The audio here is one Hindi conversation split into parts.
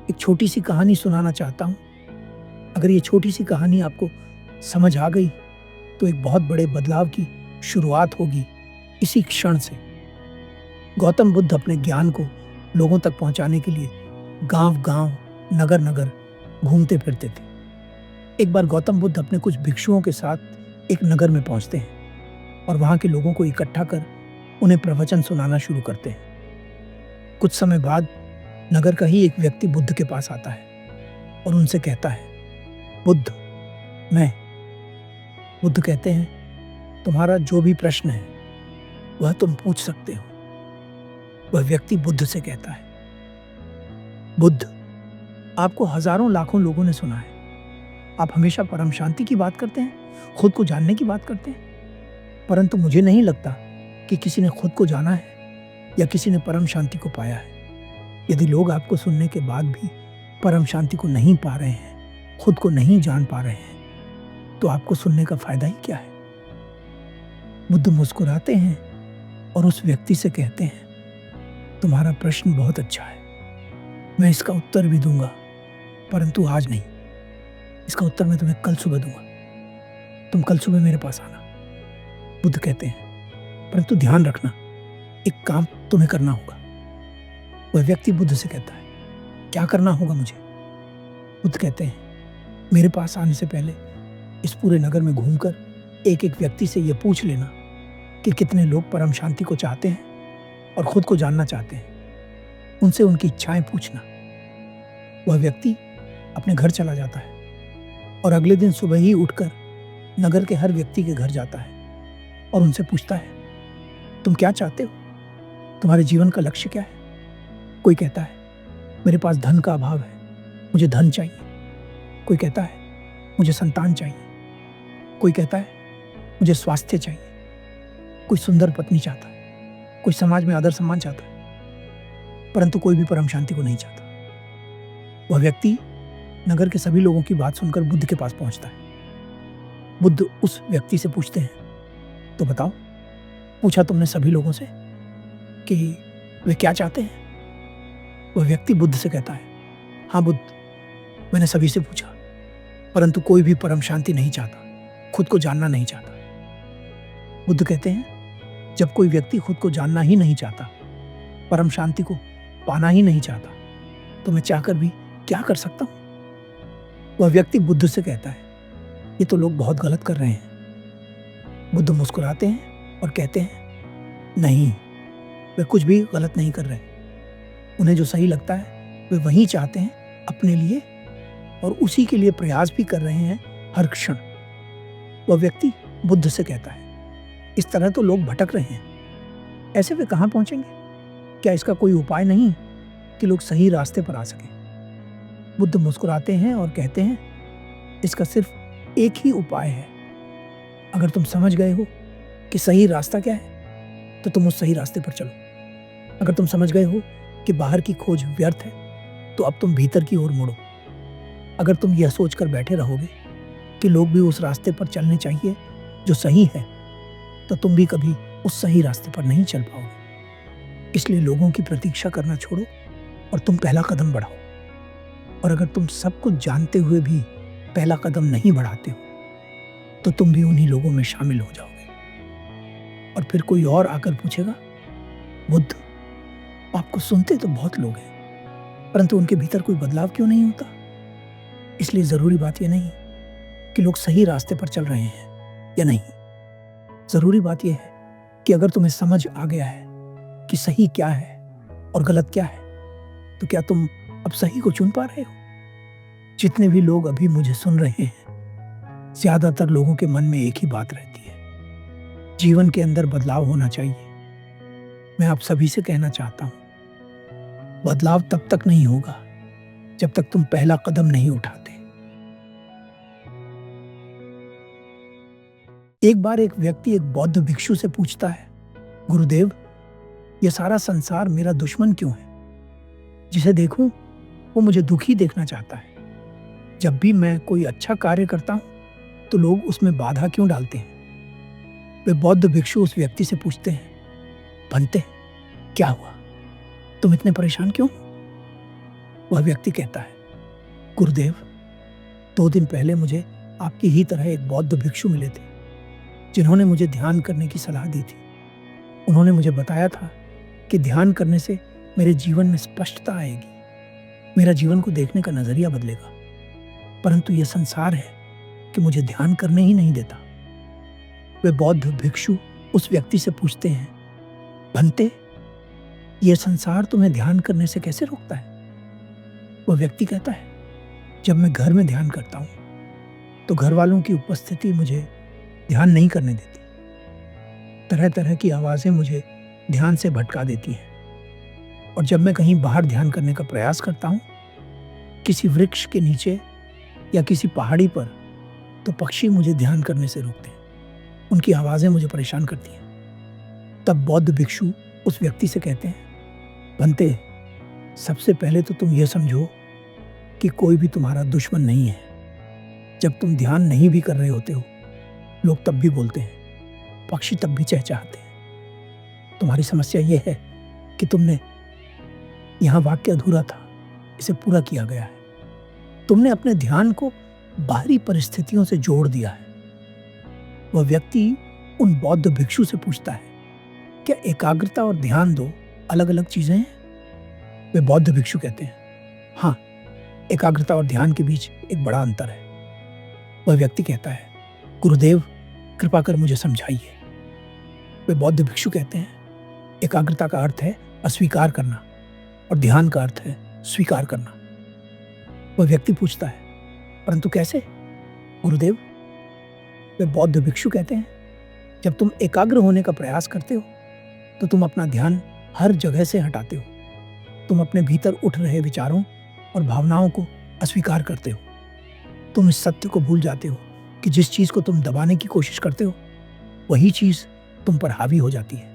एक छोटी सी कहानी सुनाना चाहता हूँ। अगर ये छोटी सी कहानी आपको समझ आ गई तो एक बहुत बड़े बदलाव की शुरुआत होगी इसी क्षण से। गौतम बुद्ध अपने ज्ञान को लोगों तक पहुंचाने के लिए गांव-गांव, नगर-नगर घूमते फिरते थे। एक बार गौतम बुद्ध अपने कुछ भिक्षुओं के साथ एक नगर में पहुंचते हैं और वहां के लोगों को इकट्ठा कर उन्हें प्रवचन सुनाना शुरू करते हैं। कुछ समय बाद नगर का ही एक व्यक्ति बुद्ध के पास आता है और उनसे कहता है, बुद्ध, मैं। बुद्ध कहते हैं, तुम्हारा जो भी प्रश्न है वह तुम पूछ सकते हो। वह व्यक्ति बुद्ध से कहता है, बुद्ध, आपको हजारों लाखों लोगों ने सुना है। आप हमेशा परम शांति की बात करते हैं, खुद को जानने की बात करते हैं, परंतु मुझे नहीं लगता कि किसी ने खुद को जाना है या किसी ने परम शांति को पाया है। यदि लोग आपको सुनने के बाद भी परम शांति को नहीं पा रहे हैं, खुद को नहीं जान पा रहे हैं, तो आपको सुनने का फायदा ही क्या है? बुद्ध मुस्कुराते हैं और उस व्यक्ति से कहते हैं, तुम्हारा प्रश्न बहुत अच्छा है, मैं इसका उत्तर भी दूंगा, परंतु आज नहीं। इसका उत्तर मैं तुम्हें कल सुबह दूंगा। तुम कल सुबह मेरे पास आना। बुद्ध कहते हैं, परंतु ध्यान रखना, एक काम तुम्हें करना होगा। वह व्यक्ति बुद्ध से कहता है, क्या करना होगा मुझे? बुद्ध कहते हैं, मेरे पास आने से पहले इस पूरे नगर में घूमकर एक एक व्यक्ति से यह पूछ लेना कि कितने लोग परम शांति को चाहते हैं और खुद को जानना चाहते हैं। उनसे उनकी इच्छाएं पूछना। वह व्यक्ति अपने घर चला जाता है और अगले दिन सुबह ही उठकर नगर के हर व्यक्ति के घर जाता है और उनसे पूछता है, तुम क्या चाहते हो? तुम्हारे जीवन का लक्ष्य क्या है? कोई कहता है, मेरे पास धन का अभाव है, मुझे धन चाहिए। कोई कहता है, मुझे संतान चाहिए। कोई कहता है, मुझे स्वास्थ्य चाहिए। कोई सुंदर पत्नी चाहता है, कोई समाज में आदर सम्मान चाहता है, परंतु कोई भी परम शांति को नहीं चाहता। वह व्यक्ति नगर के सभी लोगों की बात सुनकर बुद्ध के पास पहुंचता है। बुद्ध उस व्यक्ति से पूछते हैं, तो बताओ, पूछा तुमने सभी लोगों से कि वे क्या चाहते हैं? वह व्यक्ति बुद्ध से कहता है, हाँ बुद्ध, मैंने सभी से पूछा, परंतु कोई भी परम शांति नहीं चाहता, खुद को जानना नहीं चाहता। बुद्ध कहते हैं, जब कोई व्यक्ति खुद को जानना ही नहीं चाहता, परम शांति को पाना ही नहीं चाहता, तो मैं चाहकर भी क्या कर सकता हूं? वह व्यक्ति बुद्ध से कहता है, ये तो लोग बहुत गलत कर रहे हैं। बुद्ध मुस्कुराते हैं और कहते हैं, नहीं, वे कुछ भी गलत नहीं कर रहे। उन्हें जो सही लगता है वे वही चाहते हैं अपने लिए और उसी के लिए प्रयास भी कर रहे हैं हर क्षण। वह व्यक्ति बुद्ध से कहता है, इस तरह तो लोग भटक रहे हैं, ऐसे वे कहाँ पहुंचेंगे? क्या इसका कोई उपाय नहीं कि लोग सही रास्ते पर आ सकें? बुद्ध मुस्कुराते हैं और कहते हैं, इसका सिर्फ एक ही उपाय है। अगर तुम समझ गए हो कि सही रास्ता क्या है, तो तुम उस सही रास्ते पर चलो। अगर तुम समझ गए हो कि बाहर की खोज व्यर्थ है, तो अब तुम भीतर की ओर मुड़ो। अगर तुम यह सोचकर बैठे रहोगे कि लोग भी उस रास्ते पर चलने चाहिए जो सही है, तो तुम भी कभी उस सही रास्ते पर नहीं चल पाओगे। इसलिए लोगों की प्रतीक्षा करना छोड़ो और तुम पहला कदम बढ़ाओ। और अगर तुम सब कुछ जानते हुए भी पहला कदम नहीं बढ़ाते हो, तो तुम भी उन्हीं लोगों में शामिल हो जाओगे। और फिर कोई और आकर पूछेगा, बुद्ध, आपको सुनते तो बहुत लोग हैं, परंतु उनके भीतर कोई बदलाव क्यों नहीं होता? इसलिए जरूरी बात यह नहीं कि लोग सही रास्ते पर चल रहे हैं या नहीं। जरूरी बात यह है कि अगर तुम्हें समझ आ गया है कि सही क्या है और गलत क्या है, तो क्या तुम अब सही को चुन पा रहे हो? जितने भी लोग अभी मुझे सुन रहे हैं, ज्यादातर लोगों के मन में एक ही बात रहती है, जीवन के अंदर बदलाव होना चाहिए। मैं आप सभी से कहना चाहता हूं, बदलाव तब तक नहीं होगा जब तक तुम पहला कदम नहीं उठाते। एक बार एक व्यक्ति एक बौद्ध भिक्षु से पूछता है, गुरुदेव, यह सारा संसार मेरा दुश्मन क्यों है? जिसे देखूं वो मुझे दुखी देखना चाहता है। जब भी मैं कोई अच्छा कार्य करता हूं तो लोग उसमें बाधा क्यों डालते हैं? वे बौद्ध भिक्षु उस व्यक्ति से पूछते हैं, बनते, क्या हुआ? तुम इतने परेशान क्यों? वह व्यक्ति कहता है, गुरुदेव, 2 दिन पहले मुझे आपकी ही तरह एक बौद्ध भिक्षु मिले थे जिन्होंने मुझे ध्यान करने की सलाह दी थी। उन्होंने मुझे बताया था कि ध्यान करने से मेरे जीवन में स्पष्टता आएगी, मेरा जीवन को देखने का नजरिया बदलेगा। परंतु यह संसार है कि मुझे ध्यान करने ही नहीं देता। वे बौद्ध भिक्षु उस व्यक्ति से पूछते हैं, भंते, यह संसार तुम्हें ध्यान करने से कैसे रोकता है? वह व्यक्ति कहता है, जब मैं घर में ध्यान करता हूं तो घर वालों की उपस्थिति मुझे ध्यान नहीं करने देती। तरह तरह की आवाजें मुझे ध्यान से भटका देती हैं। और जब मैं कहीं बाहर ध्यान करने का प्रयास करता हूं, किसी वृक्ष के नीचे या किसी पहाड़ी पर, तो पक्षी मुझे ध्यान करने से रोकते हैं। उनकी आवाजें मुझे परेशान करती हैं। तब बौद्ध भिक्षु उस व्यक्ति से कहते हैं, भंते, सबसे पहले तो तुम यह समझो कि कोई भी तुम्हारा दुश्मन नहीं है। जब तुम ध्यान नहीं भी कर रहे होते हो, लोग तब भी बोलते हैं, पक्षी तब भी चहचहाते हैं। तुम्हारी समस्या यह है कि तुमने, यहां वाक्य अधूरा था, इसे पूरा किया गया है। तुमने अपने ध्यान को बाहरी परिस्थितियों से जोड़ दिया है। वह व्यक्ति उन बौद्ध भिक्षु से पूछता है, क्या एकाग्रता और ध्यान 2 अलग अलग चीजें हैं? वे बौद्ध भिक्षु कहते हैं, हाँ, एकाग्रता और ध्यान के बीच एक बड़ा अंतर है। वह व्यक्ति कहता है, गुरुदेव, कृपा कर मुझे समझाइए। वे बौद्ध भिक्षु कहते हैं, एकाग्रता का अर्थ है अस्वीकार करना और ध्यान का अर्थ है स्वीकार करना। वह व्यक्ति पूछता है, परंतु कैसे गुरुदेव? वे बौद्ध भिक्षु कहते हैं, जब तुम एकाग्र होने का प्रयास करते हो तो तुम अपना ध्यान हर जगह से हटाते हो। तुम अपने भीतर उठ रहे विचारों और भावनाओं को अस्वीकार करते हो। तुम इस सत्य को भूल जाते हो कि जिस चीज को तुम दबाने की कोशिश करते हो, वही चीज तुम पर हावी हो जाती है।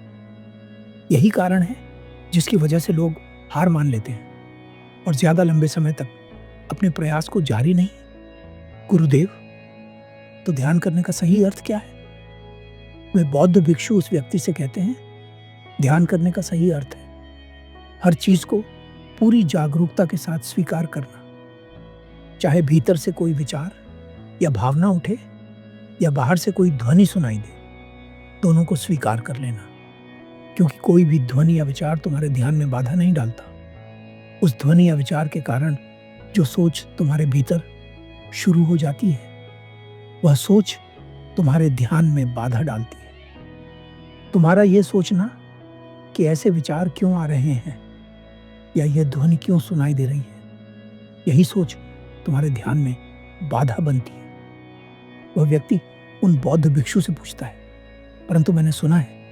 यही कारण है जिसकी वजह से लोग हार मान लेते हैं और ज्यादा लंबे समय तक अपने प्रयास को जारी नहीं। गुरुदेव, तो ध्यान करने का सही अर्थ क्या है? वे बौद्ध भिक्षु उस व्यक्ति से कहते हैं, ध्यान करने का सही अर्थ है हर चीज को पूरी जागरूकता के साथ स्वीकार करना। चाहे भीतर से कोई विचार या भावना उठे या बाहर से कोई ध्वनि सुनाई दे, दोनों को स्वीकार कर लेना। क्योंकि कोई भी ध्वनि या विचार तुम्हारे ध्यान में बाधा नहीं डालता। उस ध्वनि या विचार के कारण जो सोच तुम्हारे भीतर शुरू हो जाती है, वह सोच तुम्हारे ध्यान में बाधा डालती है। तुम्हारा यह सोचना कि ऐसे विचार क्यों आ रहे हैं या यह ध्वनि क्यों सुनाई दे रही है, यही सोच तुम्हारे ध्यान में बाधा बनती है। वह व्यक्ति उन बौद्ध भिक्षु से पूछता है, परंतु मैंने सुना है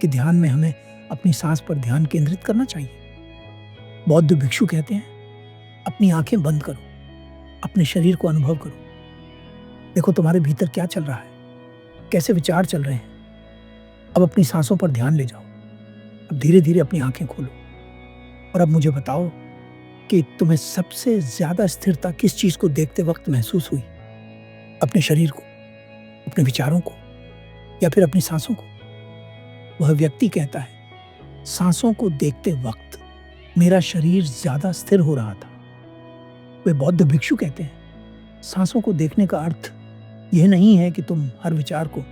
कि ध्यान में हमें अपनी सांस पर ध्यान केंद्रित करना चाहिए। बौद्ध भिक्षु कहते हैं, अपनी आंखें बंद करो, अपने शरीर को अनुभव करो। देखो तुम्हारे भीतर क्या चल रहा है, कैसे विचार चल रहे हैं। अब अपनी सांसों पर ध्यान ले जाओ। अब धीरे धीरे अपनी आंखें खोलो और अब मुझे बताओ कि तुम्हें सबसे ज्यादा स्थिरता किस चीज को देखते वक्त महसूस हुई? अपने शरीर को, अपने विचारों को, या फिर अपनी सांसों को? वह व्यक्ति कहता है, सांसों को देखते वक्त मेरा शरीर ज्यादा स्थिर हो रहा था। वे बौद्ध भिक्षु कहते हैं, सांसों को देखने का अर्थ यह नहीं है कि तुम हर विचार को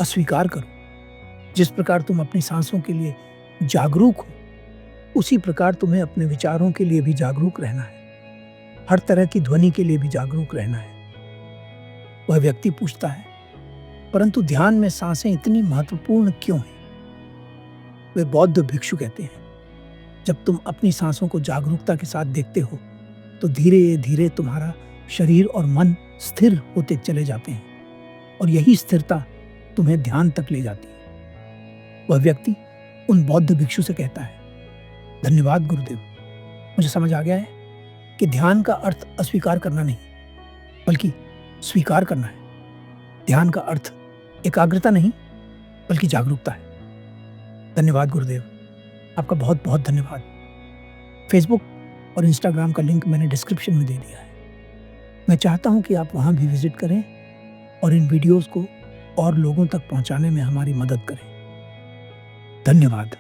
अस्वीकार करो। जिस प्रकार तुम अपनी सांसों के लिए जागरूक हो, उसी प्रकार तुम्हें अपने विचारों के लिए भी जागरूक रहना है। हर तरह की ध्वनि के लिए भी जागरूक रहना है। वह व्यक्ति पूछता है, परंतु ध्यान में सांसें इतनी महत्वपूर्ण क्यों हैं? वे बौद्ध भिक्षु कहते हैं, जब तुम अपनी सांसों को जागरूकता के साथ देखते हो तो धीरे धीरे तुम्हारा शरीर और मन स्थिर होते चले जाते हैं और यही स्थिरता तुम्हें ध्यान तक ले जाती है। वह व्यक्ति उन बौद्ध भिक्षु से कहता है, धन्यवाद गुरुदेव, मुझे समझ आ गया है कि ध्यान का अर्थ अस्वीकार करना नहीं बल्कि स्वीकार करना है। ध्यान का अर्थ एकाग्रता नहीं बल्कि जागरूकता है। धन्यवाद गुरुदेव, आपका बहुत बहुत धन्यवाद। फेसबुक और इंस्टाग्राम का लिंक मैंने डिस्क्रिप्शन में दे दिया है। मैं चाहता हूं कि आप वहां भी विजिट करें और इन वीडियोस को और लोगों तक पहुंचाने में हमारी मदद करें। धन्यवाद।